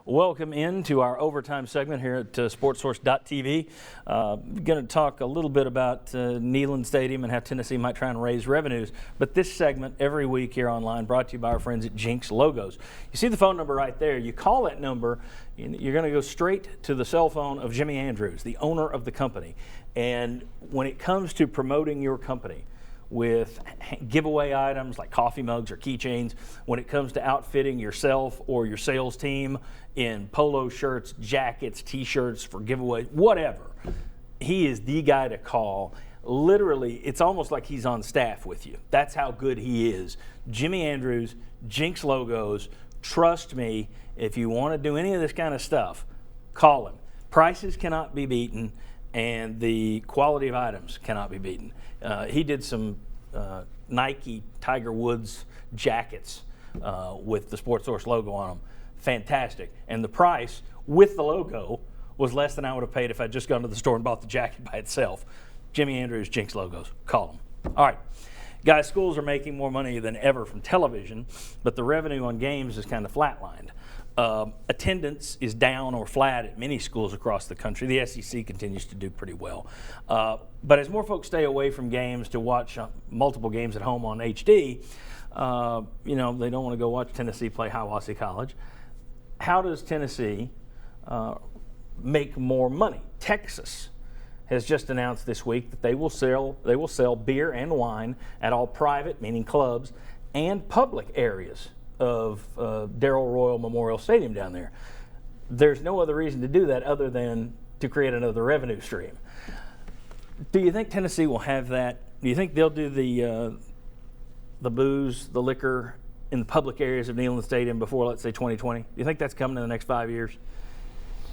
Welcome into our overtime segment here at SportsSource.tv. Going to talk a little bit about Neyland Stadium and how Tennessee might try and raise revenues. But this segment every week here online brought to you by our friends at Jinx Logos. You see the phone number right there. You call that number, you're going to go straight to the cell phone of Jimmy Andrews, the owner of the company. And when it comes to promoting your company, with giveaway items like coffee mugs or keychains, when it comes to outfitting yourself or your sales team in polo shirts, jackets, t-shirts for giveaways, whatever, he is the guy to call. Literally, it's almost like he's on staff with you. That's how good he is. Jimmy Andrews, Jinx Logos. Trust me, if you want to do any of this kind of stuff, call him. Prices cannot be beaten, and the quality of items cannot be beaten. He did some Nike Tiger Woods jackets with the Sports Source logo on them. Fantastic. And the price with the logo was less than I would have paid if I'd just gone to the store and bought the jacket by itself. Jimmy Andrews, Jinx Logos. Call him. All right. Guys, schools are making more money than ever from television, but the revenue on games is kind of flatlined. Attendance is down or flat at many schools across the country. The SEC continues to do pretty well. But as more folks stay away from games to watch multiple games at home on HD, they don't want to go watch Tennessee play Hiawassee College. How does Tennessee make more money? Texas has just announced this week that they will sell beer and wine at all private, meaning clubs, and public areas of Darrell Royal Memorial Stadium down there. There's no other reason to do that other than to create another revenue stream. Do you think Tennessee will have that? Do you think they'll do the booze, the liquor in the public areas of Neyland Stadium before, let's say, 2020? Do you think that's coming in the next 5 years?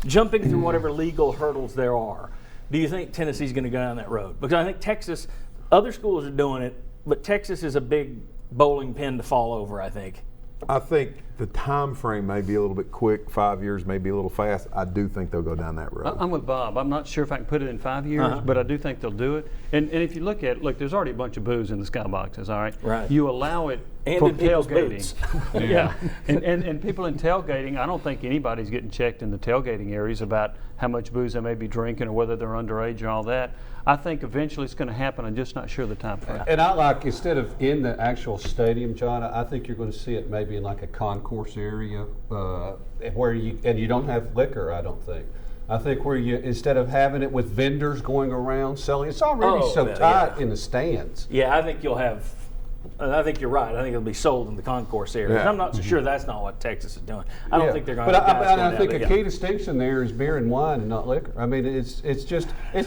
Jumping through whatever legal hurdles there are, do you think Tennessee's going to go down that road? Because I think Texas, other schools are doing it, but Texas is a big bowling pin to fall over, I think. I think the time frame may be a little bit quick. 5 years may be a little fast. I do think they'll go down that road. I'm with Bob. I'm not sure if I can put it in 5 years, but I do think they'll do it. And if you look at it, there's already a bunch of booze in the skyboxes, all right? Right. You allow it and for in people's tailgating. boots. Yeah. And people in tailgating, I don't think anybody's getting checked in the tailgating areas about how much booze they may be drinking or whether they're underage or all that. I think eventually it's going to happen. I'm just not sure the time frame. And I like, instead of in the actual stadium, John, I think you're going to see it maybe in like a concourse area where you don't have liquor, I don't think. I think where you, instead of having it with vendors going around selling, it's already tight in the stands. Yeah, I think you'll have, I think you're right. I think it'll be sold in the concourse area. Yeah. I'm not so sure that's not what Texas is doing. I don't think they're going to. But I think a key distinction there is beer and wine and not liquor. I mean, it's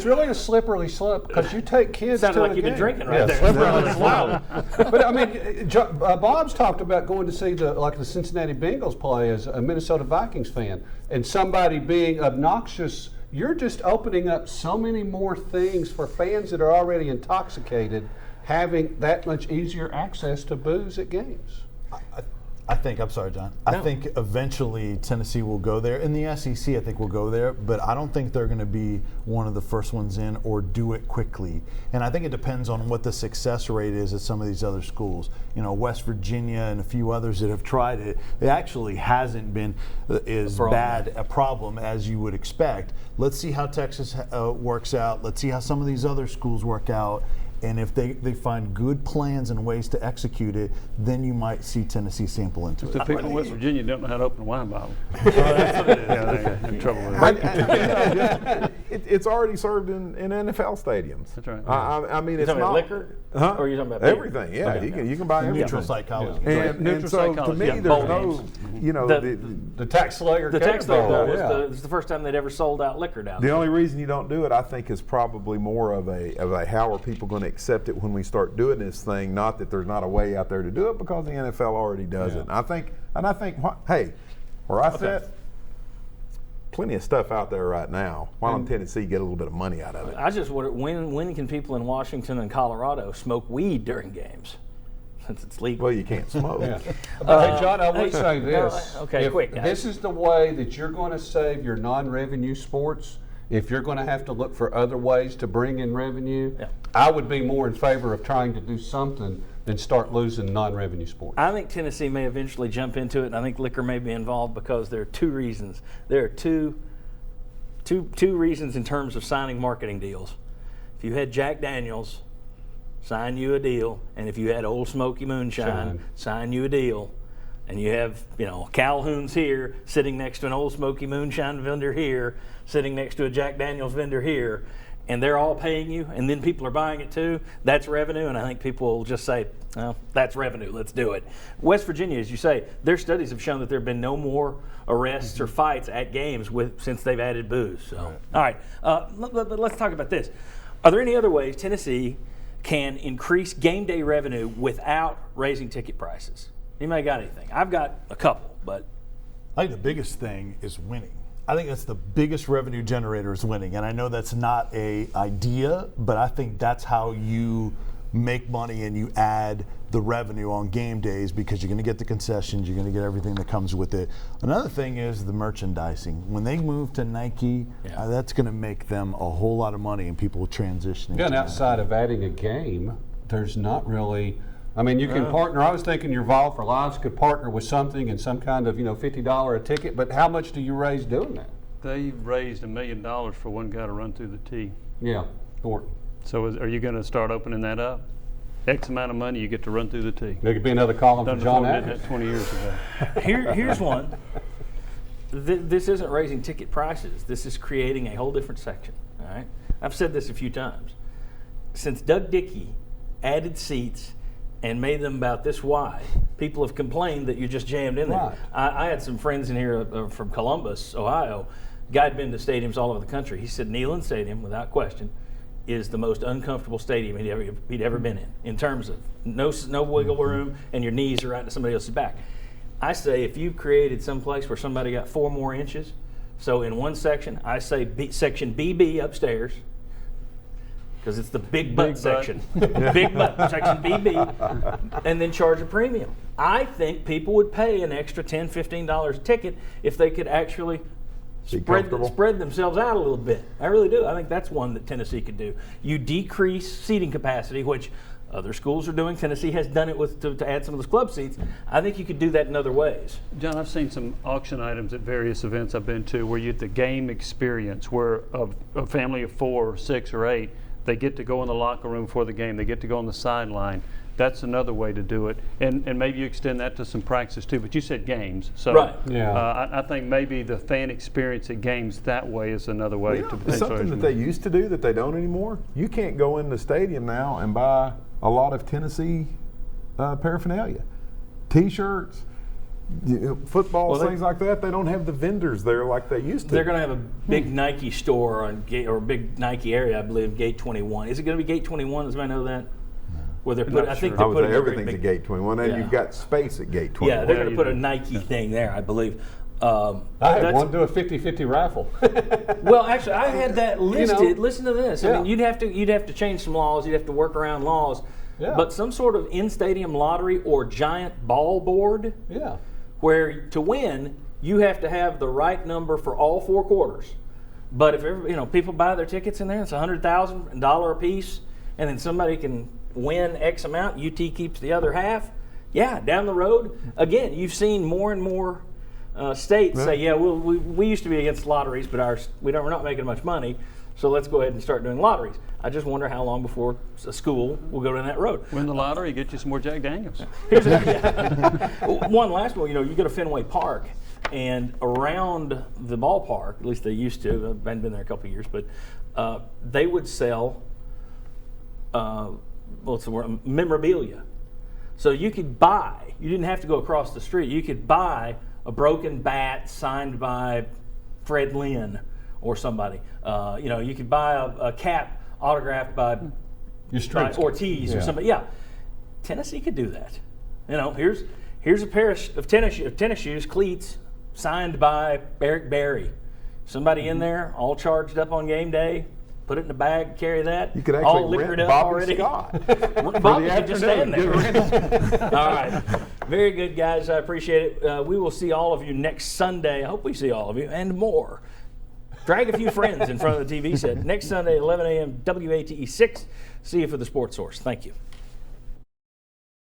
really a slippery slope because you take kids Sounded to like a you've been game. drinking right there. Slippery slope. But I mean, Bob's talked about going to see the Cincinnati Bengals play as a Minnesota Vikings fan, and somebody being obnoxious. You're just opening up so many more things for fans that are already intoxicated, having that much easier access to booze at games. I think, I'm sorry, John. No. I think eventually Tennessee will go there. In the SEC, I think will go there, but I don't think they're going to be one of the first ones in or do it quickly. And I think it depends on what the success rate is at some of these other schools. West Virginia and a few others that have tried it, it actually hasn't been as bad a problem as you would expect. Let's see how Texas works out. Let's see how some of these other schools work out. And if they find good plans and ways to execute it, then you might see Tennessee sample into it. The people in West Virginia don't know how to open a wine bottle. That's what it is. Yeah, they're in trouble with it. It's already served in NFL stadiums. That's right. I mean, it's talking not about liquor, or are you talking about beer? everything. Yeah, Okay. you can buy everything. Neutral psychology. And so to me, there's no, The tax layer. The Texas Bowl was the first time they'd ever sold out liquor down the there. only reason you don't do it, I think, is probably more of a how are people going to accept it when we start doing this thing? Not that there's not a way out there to do it, because the NFL already does it. And I think, hey, where I sit, plenty of stuff out there right now. Why don't Tennessee get a little bit of money out of it? I just wonder, when can people in Washington and Colorado smoke weed during games? Since it's legal. Well, you can't smoke. But hey, John, I would say this. Quick, guys. This is the way that you're going to save your non-revenue sports. If you're going to have to look for other ways to bring in revenue, I would be more in favor of trying to do something and start losing non-revenue sports. I think Tennessee may eventually jump into it, and I think liquor may be involved because there are two reasons. There are two reasons in terms of signing marketing deals. If you had Jack Daniels sign you a deal, and if you had Old Smoky Moonshine sign you a deal, and you have, Calhoun's here sitting next to an Old Smoky Moonshine vendor here, sitting next to a Jack Daniels vendor here, and they're all paying you, and then people are buying it too, that's revenue, and I think people will just say, well, that's revenue, let's do it. West Virginia, as you say, their studies have shown that there have been no more arrests or fights at games since they've added booze. So, all right, let's talk about this. Are there any other ways Tennessee can increase game day revenue without raising ticket prices? Anybody got anything? I've got a couple, but I think the biggest thing is winning. I think that's the biggest revenue generator is winning. And I know that's not an idea, but I think that's how you make money and you add the revenue on game days because you're going to get the concessions, you're going to get everything that comes with it. Another thing is the merchandising. When they move to Nike, that's going to make them a whole lot of money and people transitioning. Yeah, and outside of adding a game, there's not really. I mean, you can partner. I was thinking your Vol for Lives could partner with something and some kind of, $50 a ticket, but how much do you raise doing that? They raised $1 million for one guy to run through the tee. Yeah, Thornton. So are you going to start opening that up? X amount of money you get to run through the tee. There could be another column for John did Adams. that 20 years ago. here's one. This isn't raising ticket prices. This is creating a whole different section. All right, I've said this a few times. Since Doug Dickey added seats and made them about this wide, people have complained that you just jammed in there. Right. I had some friends in here from Columbus, Ohio. Guy had been to stadiums all over the country. He said Neyland Stadium, without question, is the most uncomfortable stadium he'd ever been in terms of no wiggle room and your knees are out to somebody else's back. I say if you created some place where somebody got 4 more inches, so in one section, I say section BB upstairs, because it's the big butt section. Big butt, section BB, and then charge a premium. I think people would pay an extra $10, $15 a ticket if they could actually spread themselves out a little bit. I really do. I think that's one that Tennessee could do. You decrease seating capacity, which other schools are doing. Tennessee has done it to add some of those club seats. I think you could do that in other ways. John, I've seen some auction items at various events I've been to where you get the game experience where a family of 4 or 6 or 8, they get to go in the locker room for the game. They get to go on the sideline. That's another way to do it. And maybe you extend that to some practice too. But you said games. So right. I think maybe the fan experience at games that way is another way to potentially. Something that they used to do that they don't anymore. You can't go in the stadium now and buy a lot of Tennessee paraphernalia. T-shirts, footballs, things like that. They don't have the vendors there like they used to. They're going to have a big Nike store or a big Nike area, I believe, Gate 21. Is it going to be Gate 21? Does anybody know that? Where they're put, I think they're putting everything's at Gate 21, and you've got space at Gate 21. Yeah, they're going to put a Nike thing there, I believe. I had one do a 50-50 raffle. Well, actually, I had that listed. Listen to this. Yeah. I mean, you'd have to change some laws. You'd have to work around laws. Yeah. But some sort of in-stadium lottery or giant ball board. Yeah. Where to win, you have to have the right number for all 4 quarters. But if people buy their tickets in there, it's $100,000 a piece, and then somebody can win X amount, UT keeps the other half. Yeah, down the road, again, you've seen more and more states say, yeah, we used to be against lotteries, but we're not making much money, so let's go ahead and start doing lotteries. I just wonder how long before a school will go down that road. Win the lottery, get you some more Jack Daniels. One last one, you go to Fenway Park, and around the ballpark, at least they used to, I haven't been there a couple of years, but they would sell memorabilia. So you could buy, you didn't have to go across the street, you could buy a broken bat signed by Fred Lynn or somebody. You could buy a cap autographed by Ortiz or somebody. Yeah, Tennessee could do that. Here's a pair of tennis shoes, cleats, signed by Eric Berry. Somebody in there, all charged up on game day. Put it in a bag, carry that. You could actually all liquored up Bobby already. Scott. Bobby could just stand there. All right. Very good, guys. I appreciate it. We will see all of you next Sunday. I hope we see all of you and more. Drag a few friends in front of the TV set. Next Sunday, 11 a.m., WATE 6. See you for the Sports Source. Thank you.